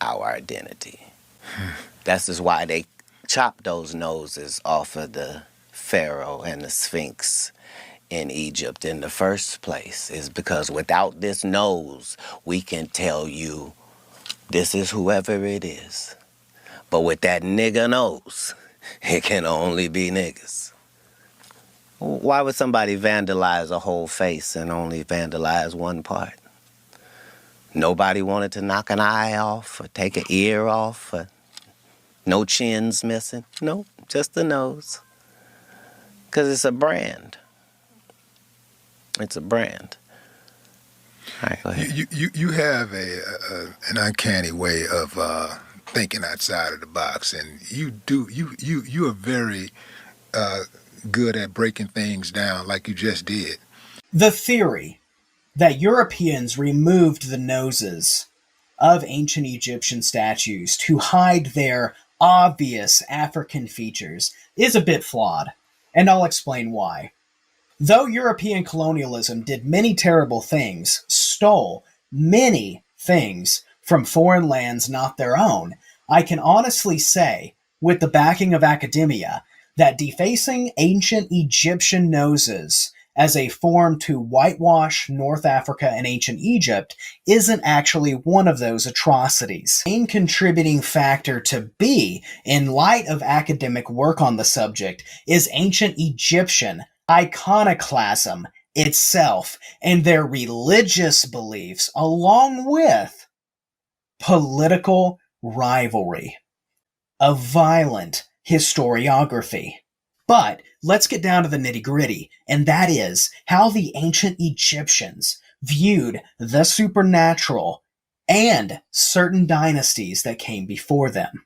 our identity. That's just why they chopped those noses off of the Pharaoh and the Sphinx in Egypt in the first place, is because without this nose, we can tell you this is whoever it is. But with that nigga nose, it can only be niggas. Why would somebody vandalize a whole face and only vandalize one part? Nobody wanted to knock an eye off or take an ear off or no chins missing. Nope, just the nose. Because it's a brand. It's a brand. All right, go ahead. You have an uncanny way of thinking outside of the box, and you are very good at breaking things down like you just did. The theory that Europeans removed the noses of ancient Egyptian statues to hide their obvious African features is a bit flawed, and I'll explain why. Though European colonialism did many terrible things, stole many things from foreign lands not their own, I can honestly say, with the backing of academia, that defacing ancient Egyptian noses as a form to whitewash North Africa and ancient Egypt isn't actually one of those atrocities. The main contributing factor to B, in light of academic work on the subject, is ancient Egyptian iconoclasm itself and their religious beliefs, along with political rivalry, a violent historiography. But let's get down to the nitty-gritty, and that is how the ancient Egyptians viewed the supernatural and certain dynasties that came before them.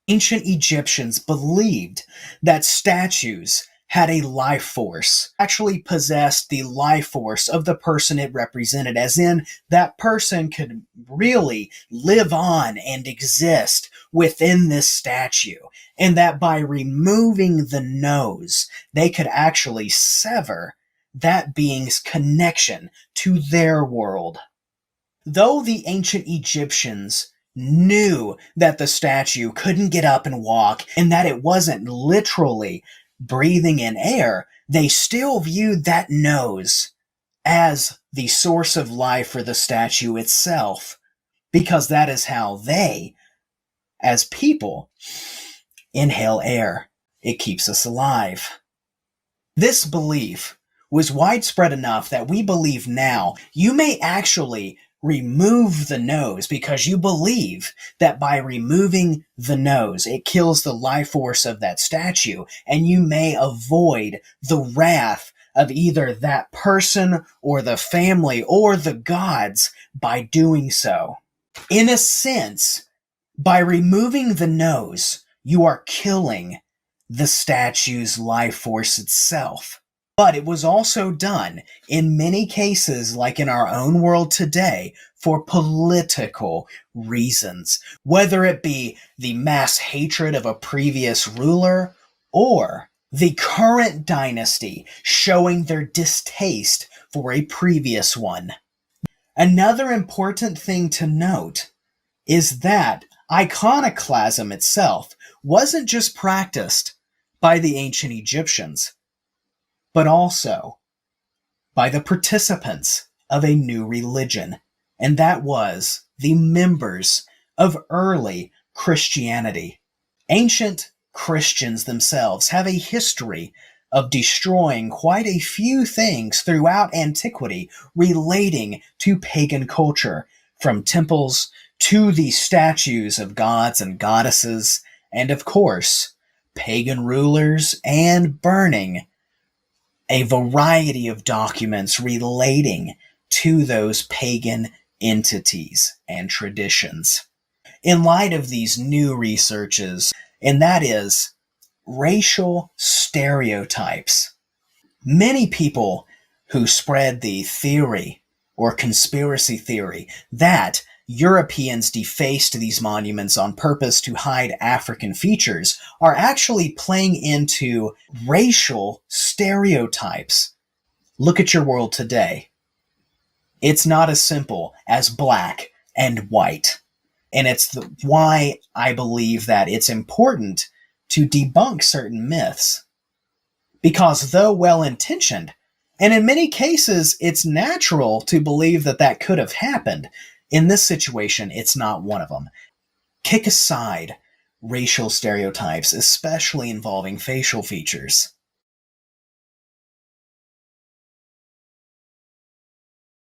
Ancient Egyptians believed that statues had a life force, actually possessed the life force of the person it represented, as in that person could really live on and exist within this statue, and that by removing the nose, they could actually sever that being's connection to their world. Though the ancient Egyptians knew that the statue couldn't get up and walk, and that it wasn't literally breathing in air, they still viewed that nose as the source of life for the statue itself, because that is how they, as people, inhale air. It keeps us alive. This belief was widespread enough that we believe now you may actually remove the nose because you believe that by removing the nose, it kills the life force of that statue, and you may avoid the wrath of either that person or the family or the gods by doing so. In a sense, by removing the nose, you are killing the statue's life force itself. But it was also done, in many cases, like in our own world today, for political reasons, whether it be the mass hatred of a previous ruler or the current dynasty showing their distaste for a previous one. Another important thing to note is that iconoclasm itself wasn't just practiced by the ancient Egyptians, but also by the participants of a new religion, and that was the members of early Christianity. Ancient Christians themselves have a history of destroying quite a few things throughout antiquity relating to pagan culture, from temples to the statues of gods and goddesses, and of course, pagan rulers, and burning a variety of documents relating to those pagan entities and traditions. In light of these new researches, and that is racial stereotypes, many people who spread the theory or conspiracy theory that Europeans defaced these monuments on purpose to hide African features are actually playing into racial stereotypes. Look at your world today. It's not as simple as black and white. And it's why I believe that it's important to debunk certain myths. Because though well intentioned, and in many cases it's natural to believe that that could have happened, in this situation, it's not one of them. Kick aside racial stereotypes, especially involving facial features.